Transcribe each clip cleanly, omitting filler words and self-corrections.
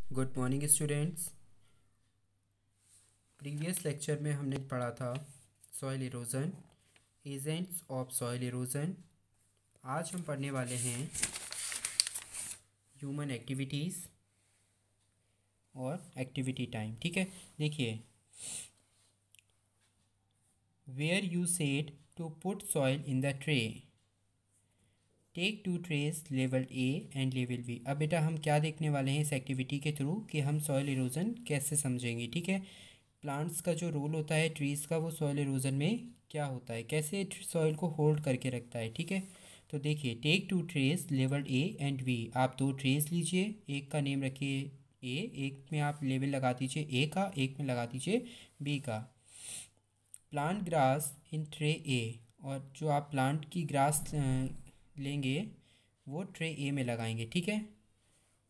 Good morning students. Previous lecture में हमने पढ़ा था soil erosion, agents of soil erosion. आज हम पढ़ने वाले हैं ह्यूमन एक्टिविटीज़ और एक्टिविटी टाइम। ठीक है, देखिए, where you said to put soil in the tray, take 2 trays level A and level B. अब बेटा हम क्या देखने वाले हैं इस एक्टिविटी के थ्रू कि हम सॉइल इरोजन कैसे समझेंगे। ठीक है, प्लांट्स का जो रोल होता है, ट्रीज़ का, वो सॉइल इरोजन में क्या होता है, कैसे सॉइल को होल्ड करके रखता है। ठीक है, तो देखिए, take 2 trays level A and B. आप 2 ट्रेस लीजिए, एक का नेम रखिए ए, एक में आप लेवल लगा दीजिए ए का, एक में लगा दीजिए बी का। प्लांट ग्रास इन ट्रे ए, और जो आप प्लांट की ग्रास लेंगे वो ट्रे ए में लगाएंगे। ठीक है,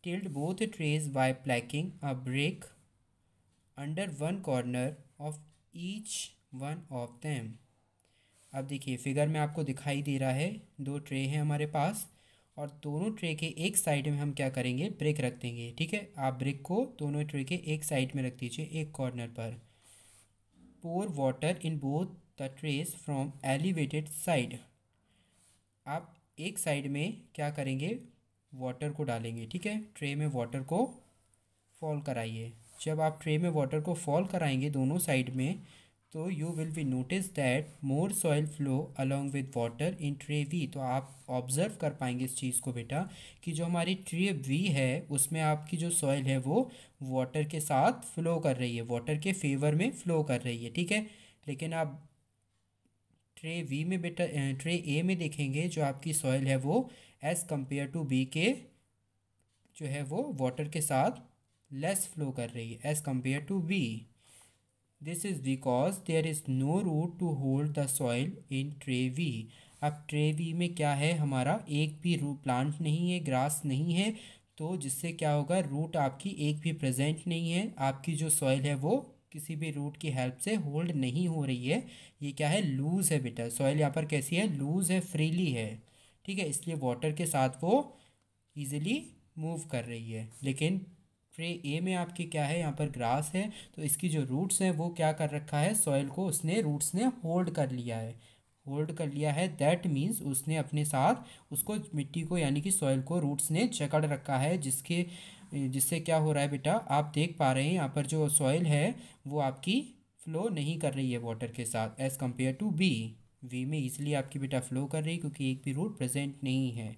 tilt both trays by placing a brick under one corner of each one of them. अब देखिए, फिगर में आपको दिखाई दे रहा है 2 ट्रे हैं हमारे पास, और दोनों ट्रे के एक साइड में हम क्या करेंगे, ब्रेक रख देंगे। ठीक है, आप ब्रेक को दोनों ट्रे के एक साइड में रख दीजिए, एक कॉर्नर पर। Pour water in both the trays from elevated side. आप एक साइड में क्या करेंगे, वाटर को डालेंगे। ठीक है, ट्रे में वाटर को फॉल कराइए। जब आप ट्रे में वाटर को फॉल कराएंगे दोनों साइड में, तो you will be notice that more soil flow along with water in tray B. तो आप ऑब्जर्व कर पाएंगे इस चीज़ को बेटा कि जो हमारी ट्रे वी है उसमें आपकी जो सॉइल है वो वाटर के साथ फ्लो कर रही है, वाटर के फेवर में फ्लो कर रही है। ठीक है, लेकिन आप ट्रे वी में बेटा, ट्रे ए में देखेंगे जो आपकी सॉइल है वो एज़ कम्पेयर टू बी के जो है वो वाटर के साथ लेस फ्लो कर रही है as compared to B. This is because there is no root to hold the soil in tray B. अब ट्रे वी में क्या है, हमारा एक भी रूट प्लांट नहीं है, ग्रास नहीं है, तो जिससे क्या होगा, रूट आपकी एक भी प्रेजेंट नहीं है, आपकी जो सॉइल है वो किसी भी रूट की हेल्प से होल्ड नहीं हो रही है। ये क्या है, लूज़ है बेटा, सॉइल यहाँ पर कैसी है, लूज़ है, फ्रीली है। ठीक है, इसलिए वाटर के साथ वो ईजिली मूव कर रही है। लेकिन ट्रे ए में आपकी क्या है, यहाँ पर ग्रास है, तो इसकी जो रूट्स हैं वो क्या कर रखा है, सॉइल को उसने रूट्स ने होल्ड कर लिया है, होल्ड कर लिया है। दैट मीन्स उसने अपने साथ उसको मिट्टी को यानी कि सॉइल को रूट्स ने जकड़ रखा है, जिससे क्या हो रहा है बेटा, आप देख पा रहे हैं यहाँ पर जो सॉइल है वो आपकी फ्लो नहीं कर रही है वाटर के साथ as compared to B. B में ईजिली आपकी बेटा फ्लो कर रही है क्योंकि एक भी रूट प्रेजेंट नहीं है।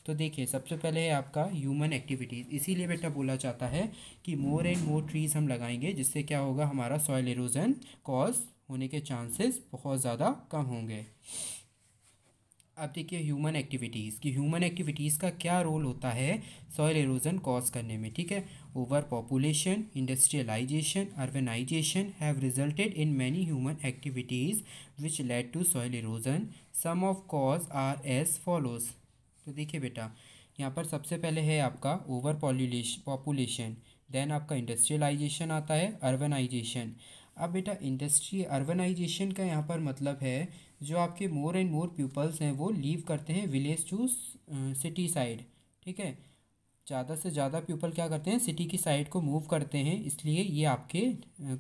तो देखिए, सबसे पहले है आपका ह्यूमन एक्टिविटीज़। इसीलिए बेटा बोला जाता है कि मोर एंड मोर ट्रीज़ हम लगाएंगे, जिससे क्या होगा, हमारा सॉइल इरोजन कॉज होने के चांसेस बहुत ज़्यादा कम होंगे। अब देखिए ह्यूमन एक्टिविटीज़ कि ह्यूमन एक्टिविटीज़ का क्या रोल होता है सॉइल इरोजन कॉज करने में। ठीक है, over population, industrialisation, urbanisation have resulted in many human activities which led to soil erosion. Some of cause are as follows. तो देखिए बेटा, यहाँ पर सबसे पहले है आपका ओवर पॉपुलेशन, देन आपका इंडस्ट्रियलाइजेशन आता है, अर्बनाइजेशन। अब बेटा अर्बनाइजेशन का यहाँ पर मतलब है जो आपके मोर एंड मोर पीपल्स हैं वो लीव करते हैं विलेज टू सिटी साइड। ठीक है, ज़्यादा से ज़्यादा पीपल क्या करते हैं, सिटी की साइड को मूव करते हैं, इसलिए ये आपके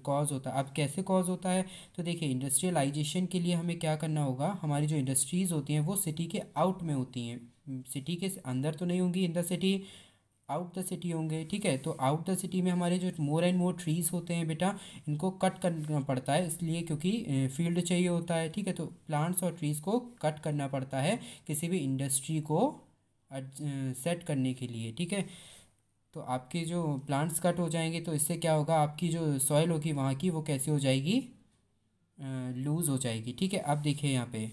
कॉज होता है। अब कैसे कॉज होता है, तो देखिए, इंडस्ट्रियलाइजेशन के लिए हमें क्या करना होगा, हमारी जो इंडस्ट्रीज़ होती हैं वो सिटी के आउट में होती हैं, सिटी के अंदर तो नहीं होंगी, in the city, out the city होंगे। ठीक है, तो आउट द सिटी में हमारे जो मोर एंड मोर ट्रीज़ होते हैं बेटा, इनको कट करना पड़ता है, इसलिए क्योंकि फील्ड चाहिए होता है। ठीक है, तो प्लांट्स और ट्रीज़ को कट करना पड़ता है किसी भी इंडस्ट्री को सेट करने के लिए। ठीक है, तो आपके जो प्लांट्स कट हो जाएंगे तो इससे क्या होगा, आपकी जो सॉइल होगी वहाँ की वो कैसी हो जाएगी, लूज़ हो जाएगी। ठीक है, अब देखिए यहाँ पे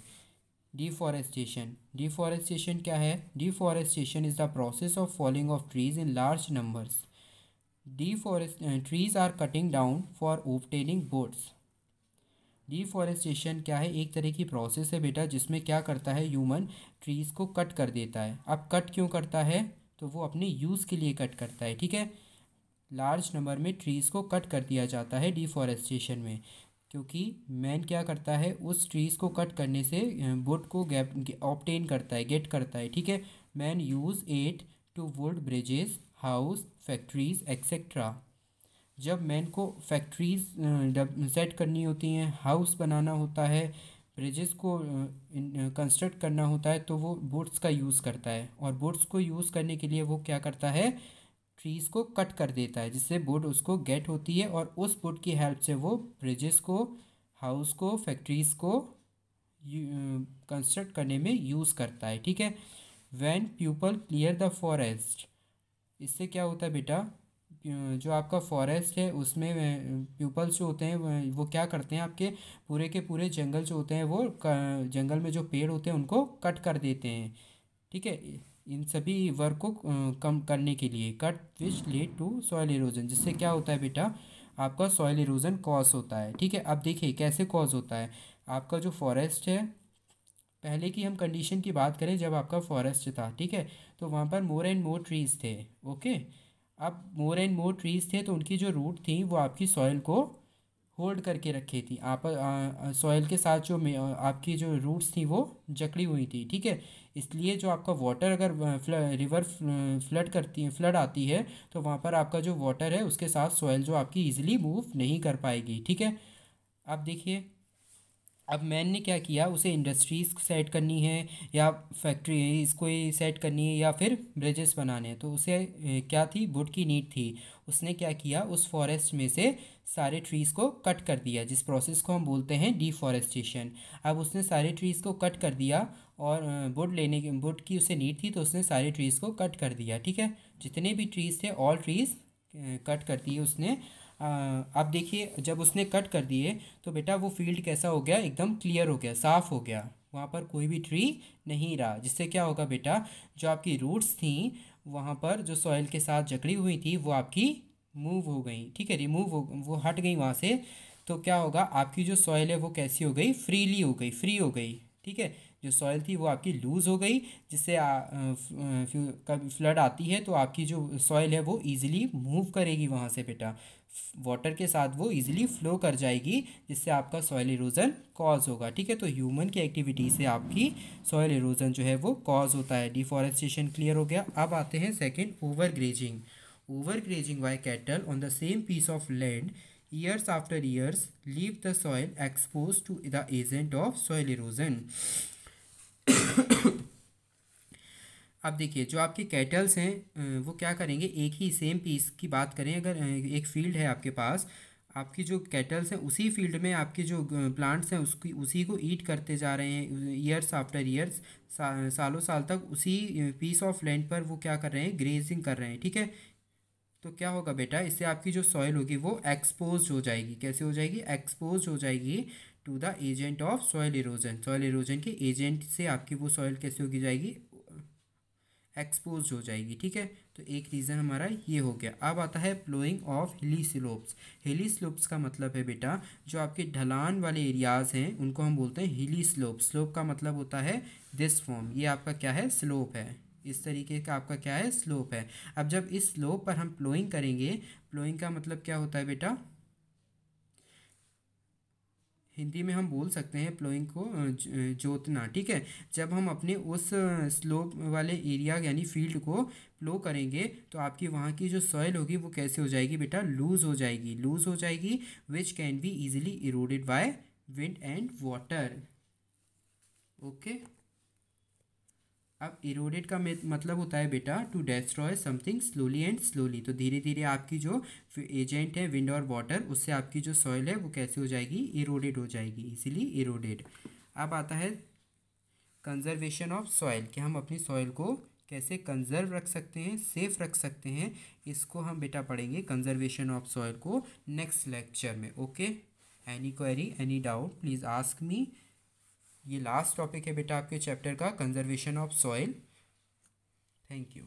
डिफॉरेस्टेशन। डिफॉरेस्टेशन क्या है, deforestation is the process of falling of trees in large numbers. Trees are cutting down for obtaining woods. Deforestation क्या है, एक तरह की प्रोसेस है बेटा जिसमें क्या करता है, ह्यूमन ट्रीज़ को कट कर देता है। अब कट क्यों करता है, तो वो अपने यूज़ के लिए कट करता है। ठीक है, लार्ज नंबर में ट्रीज़ को कट कर दिया जाता है डिफॉरेस्टेशन में, क्योंकि मैन क्या करता है, उस ट्रीज़ को कट करने से वुड को गैप ऑब्टेन करता है, गेट करता है। ठीक है, man use it to wood bridges, house, factories etcetera. जब मैन को फैक्ट्रीज सेट करनी होती हैं, हाउस बनाना होता है, ब्रिजेस को कंस्ट्रक्ट करना होता है, तो वो बोट्स का यूज़ करता है। और बोट्स को यूज़ करने के लिए वो क्या करता है, ट्रीज़ को कट कर देता है, जिससे बोट उसको गेट होती है, और उस बोट की हेल्प से वो ब्रिजेस को, हाउस को, फैक्ट्रीज़ को कंस्ट्रक्ट करने में यूज़ करता है। ठीक है। When people clear the forest, इससे क्या होता है बेटा, जो आपका फॉरेस्ट है उसमें प्यूपल्स जो होते हैं वो क्या करते हैं, आपके पूरे के पूरे जंगल जो होते हैं वो जंगल में जो पेड़ होते हैं उनको कट कर देते हैं। ठीक है। इन सभी वर्क को कम करने के लिए, cut which lead to soil erosion, जिससे क्या होता है बेटा, आपका सॉइल इरोजन कॉज होता है। ठीक है। अब देखिए कैसे कॉज होता है। आपका जो फॉरेस्ट है, पहले की हम कंडीशन की बात करें जब आपका फॉरेस्ट था, ठीक है, तो वहाँ पर मोर एंड मोर ट्रीज़ थे। ओके। अब मोर एंड मोर ट्रीज़ थे तो उनकी जो रूट थी वो आपकी सॉइल को होल्ड करके रखी थी। आप सॉइल के साथ जो आपकी जो रूट्स थी वो जकड़ी हुई थी। ठीक है। इसलिए जो आपका वाटर अगर रिवर फ्लड करती है, फ्लड आती है, तो वहाँ पर आपका जो वाटर है उसके साथ सॉइल जो आपकी इजीली मूव नहीं कर पाएगी। ठीक है। अब देखिए, अब मैन ने क्या किया, उसे इंडस्ट्रीज़ सेट करनी है या फैक्ट्री इसको ही सेट करनी है या फिर ब्रिजेस बनाने हैं, तो उसे क्या थी, वुड की नीड थी। उसने क्या किया, उस फॉरेस्ट में से सारे ट्रीज़ को कट कर दिया, जिस प्रोसेस को हम बोलते हैं डिफॉरेस्टेशन। अब उसने सारे ट्रीज़ को कट कर दिया, और वुड की उसे नीड थी तो उसने सारे ट्रीज़ को कट कर दिया। ठीक है। जितने भी ट्रीज़ थे ऑल ट्रीज़ कट कर दिए उसने। अब देखिए, जब उसने कट कर दिए तो बेटा वो फील्ड कैसा हो गया, एकदम क्लियर हो गया, साफ़ हो गया, वहाँ पर कोई भी ट्री नहीं रहा। जिससे क्या होगा बेटा, जो आपकी रूट्स थी वहाँ पर जो सॉइल के साथ जकड़ी हुई थी वो आपकी मूव हो गई। ठीक है, वो हट गई वहाँ से। तो क्या होगा, आपकी जो सॉइल है वो कैसी हो गई, फ्रीली हो गई, फ्री हो गई। ठीक है। जो सॉइल थी वो आपकी लूज़ हो गई, जिससे कभी फ्लड आती है तो आपकी जो सॉइल है वो इजीली मूव करेगी वहाँ से बेटा, वाटर के साथ वो इजीली फ्लो कर जाएगी, जिससे आपका सॉइल इरोजन कॉज होगा। ठीक है। तो ह्यूमन की एक्टिविटी से आपकी सॉइल इरोजन जो है वो कॉज होता है। डिफॉरेस्टेशन क्लियर हो गया। अब आते हैं second, over grazing. Over grazing by cattle on the same piece of land years after years leave the soil exposed to the agent of soil erosion। अब देखिए, जो आपके कैटल्स हैं वो क्या करेंगे, एक ही सेम पीस की बात करें, अगर एक फील्ड है आपके पास, आपकी जो कैटल्स हैं उसी फील्ड में आपके जो प्लांट्स हैं उसकी उसी को ईट करते जा रहे हैं, ईयर्स आफ्टर ईयर्स, सालों साल तक उसी पीस ऑफ लैंड पर वो क्या कर रहे हैं, ग्रेजिंग कर रहे हैं। ठीक है। तो क्या होगा बेटा, इससे आपकी जो सॉइल होगी वो एक्सपोज हो जाएगी। कैसे हो जाएगी, एक्सपोज हो जाएगी to the agent of soil erosion. Soil erosion के एजेंट से आपकी वो सॉइल कैसे होगी जाएगी, एक्सपोज हो जाएगी। ठीक है। तो एक रीज़न हमारा ये हो गया। अब आता है प्लोइंग ऑफ हिली स्लोप्स। हिली स्लोप्स का मतलब है बेटा, जो आपके ढलान वाले एरियाज़ हैं उनको हम बोलते हैं हिली स्लोप। स्लोप का मतलब होता है दिस फॉर्म, ये आपका क्या है, स्लोप है, इस तरीके का आपका क्या है, स्लोप है। अब जब इस स्लोप पर हम प्लोइंग करेंगे, प्लोइंग का मतलब क्या होता है बेटा, हिंदी में हम बोल सकते हैं प्लोइंग को जोतना। ठीक है। जब हम अपने उस स्लोप वाले एरिया यानी फील्ड को प्लो करेंगे तो आपकी वहाँ की जो सॉइल होगी वो कैसे हो जाएगी बेटा, लूज़ हो जाएगी, लूज़ हो जाएगी, which can be easily eroded by wind and water. Okay. अब इरोडेड का मतलब होता है बेटा to destroy something slowly and slowly. तो धीरे धीरे आपकी जो एजेंट है विंड और वाटर, उससे आपकी जो सॉइल है वो कैसे हो जाएगी, इरोडेड हो जाएगी, इसीलिए इरोडेड। अब आता है कंजर्वेशन ऑफ सॉइल, कि हम अपनी सॉइल को कैसे कंजर्व रख सकते हैं, सेफ रख सकते हैं, इसको हम बेटा पढ़ेंगे कंजर्वेशन ऑफ सॉइल को नेक्स्ट लेक्चर में। Okay. Any query, any doubt, please ask me. ये लास्ट टॉपिक है बेटा आपके चैप्टर का, conservation of soil. Thank you.